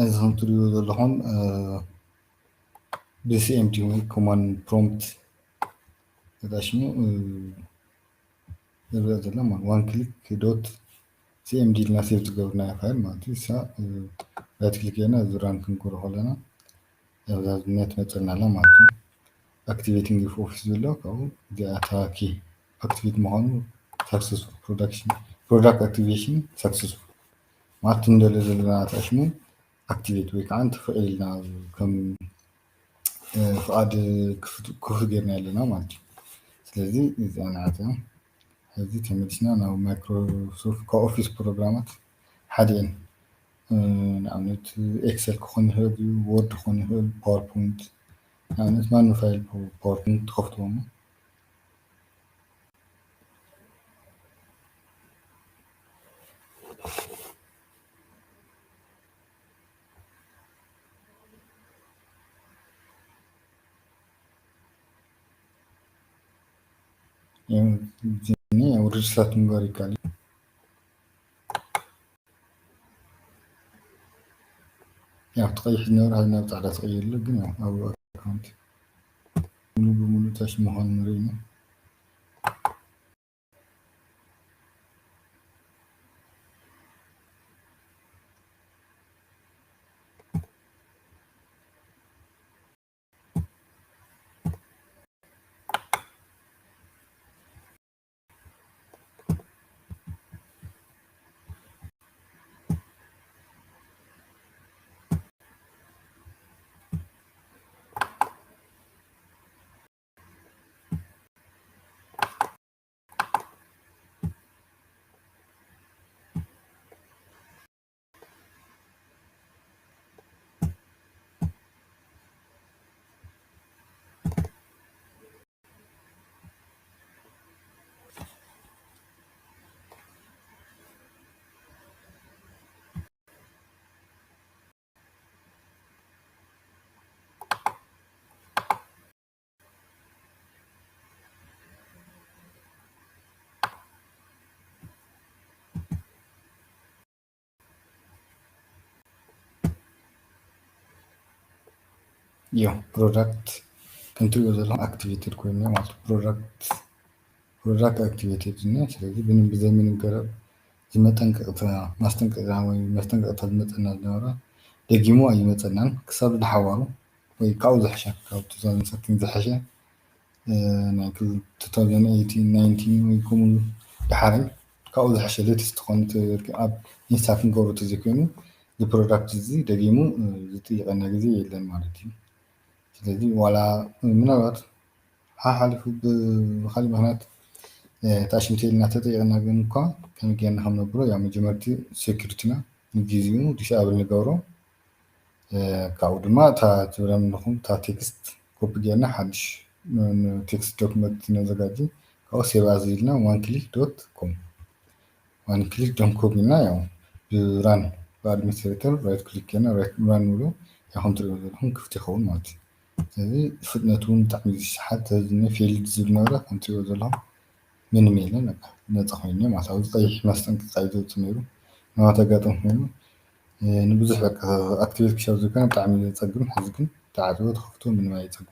እዚኹም ትሪእዎ ዘለኹም ብሲኤምዲ ወይ ኮማንድ ፕሮምፕት ተጠቂሙ ዝረአ ዘሎ ማለት ዋን ክሊክ ዶት ሲኤምዲ ኢልና ሴቭ ዝገበርናዮ ፋይል ማለት እዩ። እሳ ራይት ክሊክ ጌርና እዚ ራን ክንገብሮ ከለና እዛ ዝኒኣ ትመፀልና ኣላ ማለት እዩ። ኣክቲቬቲንግ ኦፊስ ዘሎ ካብኡ እዚኣ እታ ኪ ኣክቲቬት ምዃኑ ሰክሰስፉል ፕሮዳክት ኣክቲቬሽን ሰክሰስፉል ማለት እንደልዮ ዘለና ተጠቂሙ ኣክቲቬት ወይ ከዓ ተፈቒድልና ከም ፍቃድ ክፉት ጌርና ኣለና ማለት እዩ። ስለዚ እዚኣ ናዓት እያ ሕዚ ተመሊስና ናብ ማይክሮሶፍት ካብ ኦፊስ ፕሮግራማት ሓደ እየን። ንኣብነት ኤክሰል ክኾን ይኽእል እዩ፣ ወርድ ክኾን ይኽእል፣ ፓወርፖይንት ንኣብነት ማን ፋይል ፓወርፖይንት ትኸፍትዎ እሞ ውርድስታት ምግባር ይከኣል እዩ። ያው ትቀይሕ ዝነበረ ሕዚ ናብ ፃዕዳ ተቀይር ኣሎ ግን ያው ኣብ ኣካውንት ሙሉ ብሙሉ ታች ምዃኑ ንርኢ ኢና። ያው ፕሮዳክት ክንትሪኦ ዘለኹም ኣክቲቬትድ ኮይኑ ማለት ፕሮዳክት ኣክቲቬትድ እኒአ። ስለዚ ብዘይ ምንም ገረብ ዝመጠንቀቕታ ማስጠንቀቂያ ወይ መስጠንቀቕታ ዝመፀና ዝነበራ ደጊሙ ኣይመፀናን ክሳብ ዝሓባሩ ወይ ካብኡ ዝሐሸ ካብ 2013 ዝሐሸ ናይ 2018 ወይ ከምኡ ድሓረይ ካብኡ ዝሐሸ ሌተስት ዝኾነ ኣብ ኢንስታ ክንገብሮ ተዘይኮይኑ እዚ ፕሮዳክት እዚ ደጊሙ ዝጥይቐና ግዜ የለን ማለት እዩ። ስለዚ ዋላ ምናልባት ሓሓሊፉ ብካሊእ ምክንያት ተኣሽም እንተኢልና ተጠይቕና ግን እኳ ከመይ ጌርና ከም ነብሮ ያው መጀመርቲ ሴኩሪቲና ንግዚኡ ዲስኣብል ንገብሮ ካብኡ ድማ እታ ትብሎም ኣለኹም እታ ቴክስት ኮፒ ጌርና ሓድሽ ቴክስት ዶክመንት ነዘጋጅ ካብኡ ሴቭ ኣዝ ኢልና ዋን ክሊክ ዶት ኮም ኢልና ያው ብራን ብኣድሚኒስትሬተር ራይት ክሊክ ጌርና ራን ንብሎ ያው ከም ትሪእዎ ዘለኹም ክፍቲ ይኸውን ማለት እዩ። ስለዚ ፍጥነቱ እውን ብጣዕሚ እዩ ዝሸሓት ፌልድ ዝብል ነበረ ከም ትሪእዎ ዘለኹም ምንም የለን በቃ ነፃ ኮይኑ ማለት እዩ። ኣብዚ ቀይሕ ማስጠንቀቂያ እዩ ዘውፅእ ነይሩ ንዋት ኣጋጢሙ ኮይኑ ንብዙሕ በቃ ኣክቲቬት ክሻብ ዘይኮነ ብጣዕሚ እዩ ዘፀግም። ሕዚ ግን ተዓፅዮ ተኸፍቶ ምንም ኣየፀግሞን።